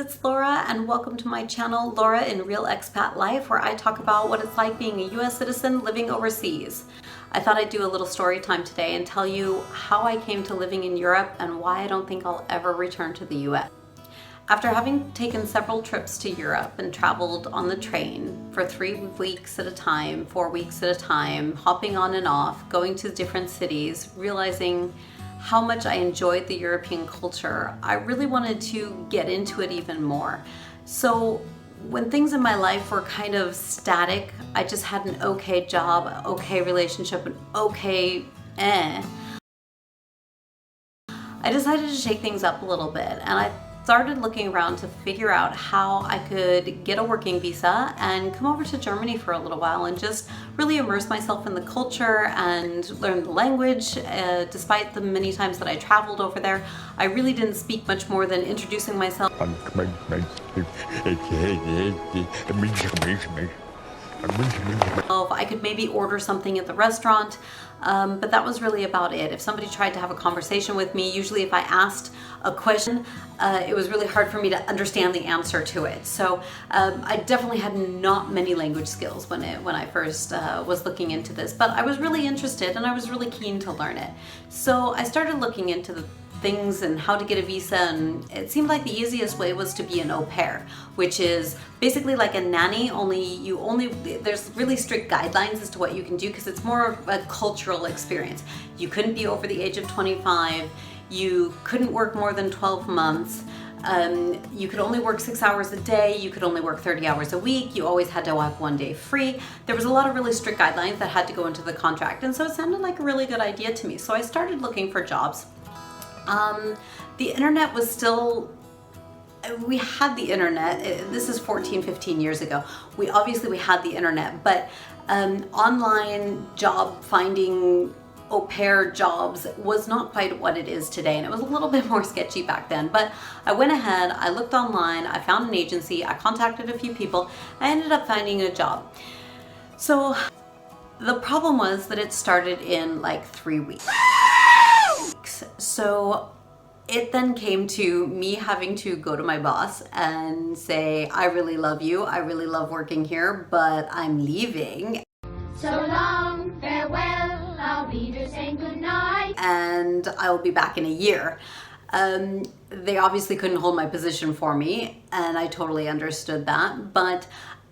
it's Laura and welcome to my channel, Laura in Real Expat Life, where I talk about what it's like being a US citizen living overseas. I thought I'd do a little story time today and tell you how I came to living in Europe and why I don't think I'll ever return to the US. After having taken several trips to Europe and traveled on the train for 3 weeks at a time, 4 weeks at a time, hopping on and off, going to different cities, realizing how much I enjoyed the European culture, I really wanted to get into it even more. So when things in my life were kind of static, I just had an okay job, okay relationship, an okay I decided to shake things up a little bit, and I started looking around to figure out how I could get a working visa and come over to Germany for a little while and just really immerse myself in the culture and learn the language. Despite the many times that I traveled over there, I really didn't speak much more than introducing myself. I could maybe order something at the restaurant, but that was really about it. If somebody tried to have a conversation with me, usually if I asked a question, it was really hard for me to understand the answer to it. So I definitely had not many language skills when I first was looking into this, but I was really interested and I was really keen to learn it. So I started looking into the things and how to get a visa, and it seemed like the easiest way was to be an au pair, which is basically like a nanny, only there's really strict guidelines as to what you can do because it's more of a cultural experience. You couldn't be over the age of 25, you couldn't work more than 12 months, you could only work 6 hours a day, you could only work 30 hours a week, you always had to have 1 day free. There was a lot of really strict guidelines that had to go into the contract, and so it sounded like a really good idea to me. So I started looking for jobs. The internet was still, we had the internet, this is 14, 15 years ago. We had the internet, but online job finding au pair jobs was not quite what it is today, and it was a little bit more sketchy back then. But I went ahead, I looked online, I found an agency, I contacted a few people, I ended up finding a job. So the problem was that it started in like 3 weeks. So it then came to me having to go to my boss and say, I really love you, I really love working here, but I'm leaving. So long, farewell, I'll be there saying goodnight. And I will be back in a year. They obviously couldn't hold my position for me, and I totally understood that, but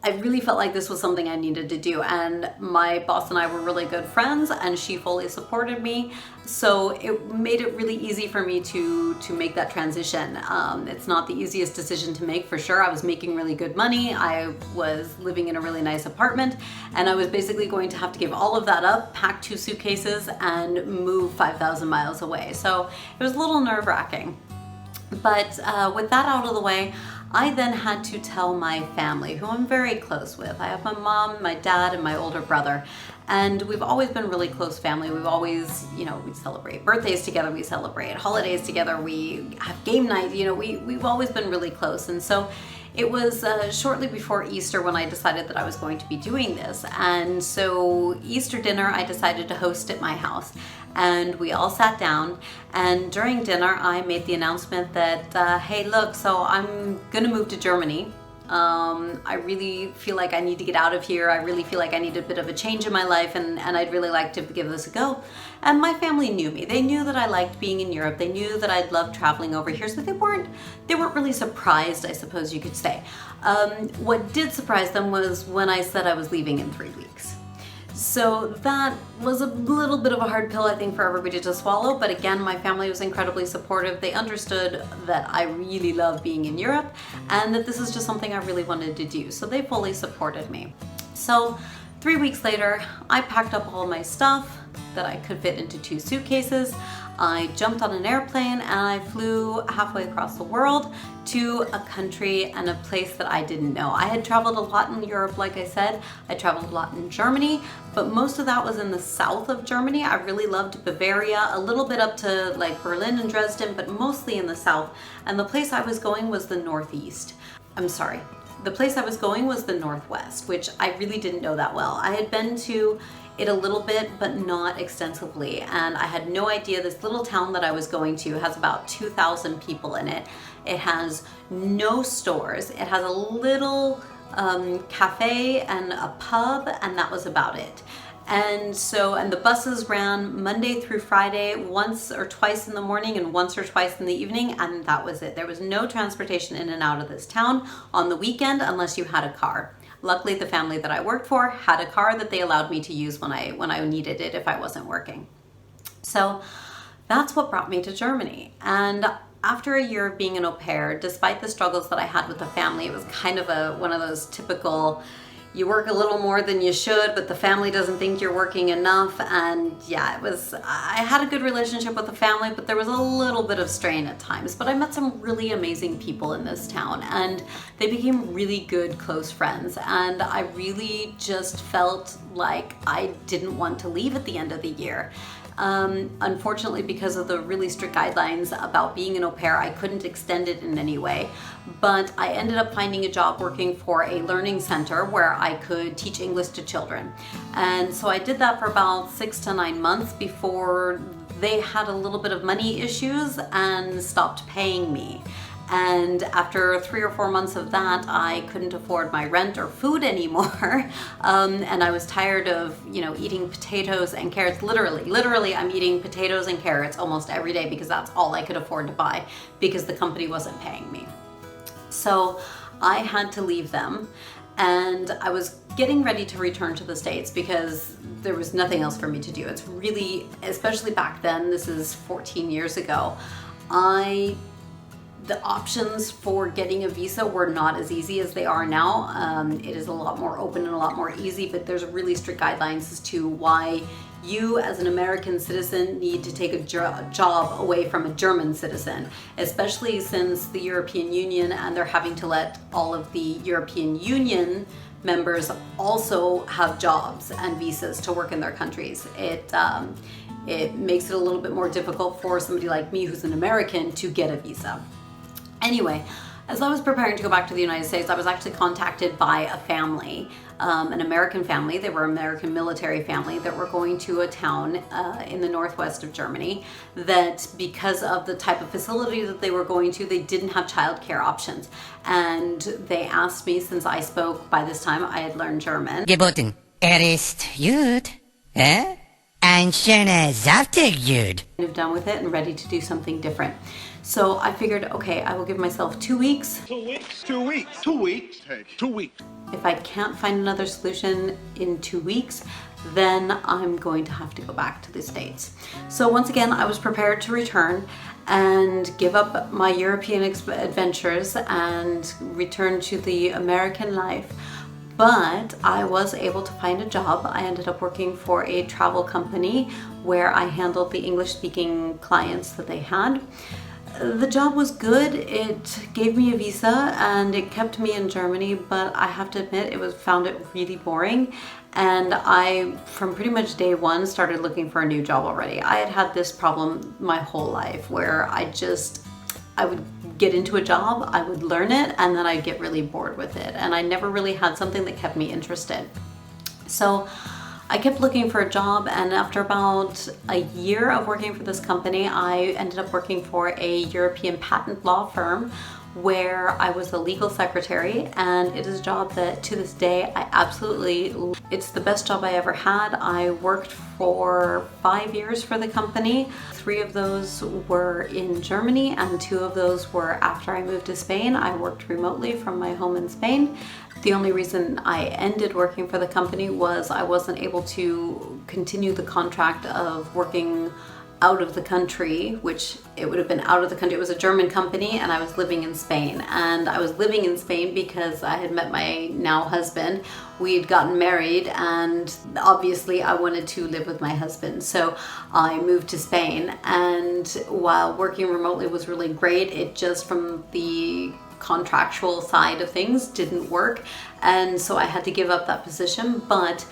I really felt like this was something I needed to do, and my boss and I were really good friends and she fully supported me, so it made it really easy for me to make that transition. It's not the easiest decision to make, for sure. I was making really good money, I was living in a really nice apartment, and I was basically going to have to give all of that up, pack 2 suitcases and move 5,000 miles away. So it was a little nerve-wracking. But with that out of the way, I then had to tell my family, who I'm very close with. I have my mom, my dad, and my older brother. And we've always been really close family. We've always, we celebrate birthdays together, we celebrate holidays together, we have game night, we've always been really close. And so it was shortly before Easter when I decided that I was going to be doing this. And so Easter dinner, I decided to host at my house. And we all sat down, and during dinner I made the announcement that, hey look, so I'm gonna move to Germany. I really feel like I need to get out of here. I really feel like I need a bit of a change in my life, and I'd really like to give this a go. And my family knew me. They knew that I liked being in Europe. They knew that I'd loved traveling over here, so they weren't really surprised, I suppose you could say. What did surprise them was when I said I was leaving in 3 weeks. So that was a little bit of a hard pill, I think, for everybody to swallow. But again, my family was incredibly supportive. They understood that I really love being in Europe and that this is just something I really wanted to do. So they fully supported me. So 3 weeks later, I packed up all my stuff that I could fit into 2 suitcases. I jumped on an airplane and I flew halfway across the world to a country and a place that I didn't know. I had traveled a lot in Europe, like I said. I traveled a lot in Germany, but most of that was in the south of Germany. I really loved Bavaria, a little bit up to like Berlin and Dresden, but mostly in the south. And the place I was going was the northeast. I'm sorry, the place I was going was the Northwest, which I really didn't know that well. I had been to it a little bit, but not extensively. And I had no idea this little town that I was going to has about 2,000 people in it. It has no stores. It has a little cafe and a pub, and that was about it. And the buses ran Monday through Friday, once or twice in the morning and once or twice in the evening, and that was it. There was no transportation in and out of this town on the weekend unless you had a car. Luckily, the family that I worked for had a car that they allowed me to use when I needed it if I wasn't working. So that's what brought me to Germany. And after a year of being an au pair, despite the struggles that I had with the family, it was kind of one of those typical, you work a little more than you should, but the family doesn't think you're working enough. And yeah, I had a good relationship with the family, but there was a little bit of strain at times. But I met some really amazing people in this town, and they became really good, close friends. And I really just felt like I didn't want to leave at the end of the year. Unfortunately, because of the really strict guidelines about being an au pair, I couldn't extend it in any way. But I ended up finding a job working for a learning center where I could teach English to children. And so I did that for about 6 to 9 months before they had a little bit of money issues and stopped paying me. And after 3 or 4 months of that, I couldn't afford my rent or food anymore. And I was tired of, eating potatoes and carrots. Literally, I'm eating potatoes and carrots almost every day because that's all I could afford to buy because the company wasn't paying me. So I had to leave them, and I was getting ready to return to the States because there was nothing else for me to do. It's really, especially back then, this is 14 years ago, the options for getting a visa were not as easy as they are now. It is a lot more open and a lot more easy, but there's really strict guidelines as to why you as an American citizen need to take a job away from a German citizen, especially since the European Union, and they're having to let all of the European Union members also have jobs and visas to work in their countries. It makes it a little bit more difficult for somebody like me who's an American to get a visa. Anyway, as I was preparing to go back to the United States, I was actually contacted by a family, an American family. They were an American military family that were going to a town in the northwest of Germany that, because of the type of facility that they were going to, they didn't have childcare options. And they asked me, since I spoke, by this time I had learned German. Geboten. Ist gut. Ein schöner saftig gut. Kind of done with it and ready to do something different. So I figured, okay, I will give myself 2 weeks. 2 weeks. 2 weeks. 2 weeks. 2 weeks. If I can't find another solution in 2 weeks, then I'm going to have to go back to the States. So once again, I was prepared to return and give up my European adventures and return to the American life. But I was able to find a job. I ended up working for a travel company where I handled the English-speaking clients that they had. The job was good. It gave me a visa and it kept me in Germany, but I have to admit found it really boring. And I, from pretty much day one, started looking for a new job already. I had this problem my whole life where I would get into a job, I would learn it, and then I'd get really bored with it. And I never really had something that kept me interested. So I kept looking for a job, and after about a year of working for this company, I ended up working for a European patent law firm where I was a legal secretary, and it is a job that to this day I absolutely love. It's the best job I ever had. I worked for 5 years for the company. 3 of those were in Germany and 2 of those were after I moved to Spain. I worked remotely from my home in Spain. The only reason I ended working for the company was I wasn't able to continue the contract of working out of the country, which it would have been out of the country. It was a German company and I was living in Spain. And I was living in Spain because I had met my now husband. We had gotten married and obviously I wanted to live with my husband. So I moved to Spain, and while working remotely was really great, it just from the contractual side of things didn't work. And so I had to give up that position. But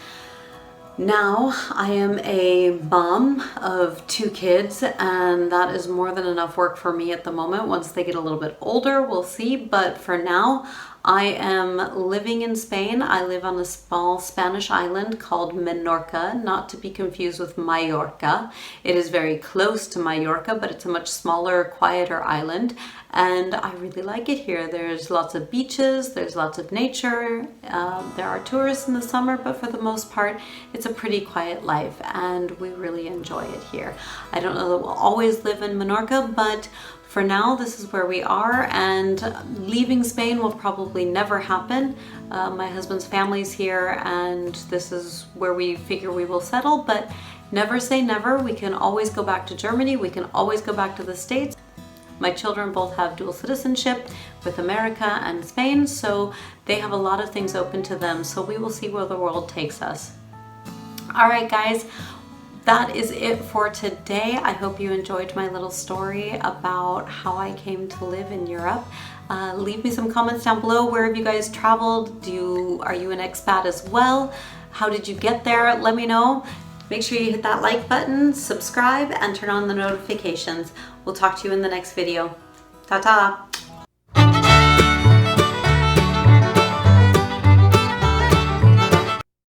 now I am a mom of 2 kids, and that is more than enough work for me at the moment. Once they get a little bit older, we'll see. But for now, I am living in Spain. I live on a small Spanish island called Menorca, not to be confused with Mallorca. It is very close to Mallorca, but it's a much smaller, quieter island, and I really like it here. There's lots of beaches, there's lots of nature, there are tourists in the summer, but for the most part, it's a pretty quiet life, and we really enjoy it here. I don't know that we'll always live in Menorca, but for now, this is where we are, and leaving Spain will probably never happen. My husband's family's here, and this is where we figure we will settle, but never say never. We can always go back to Germany. We can always go back to the States. My children both have dual citizenship with America and Spain, so they have a lot of things open to them. So we will see where the world takes us. All right, guys. That is it for today. I hope you enjoyed my little story about how I came to live in Europe. Leave me some comments down below. Where have you guys traveled? Are you an expat as well? How did you get there? Let me know. Make sure you hit that like button, subscribe, and turn on the notifications. We'll talk to you in the next video. Ta-ta!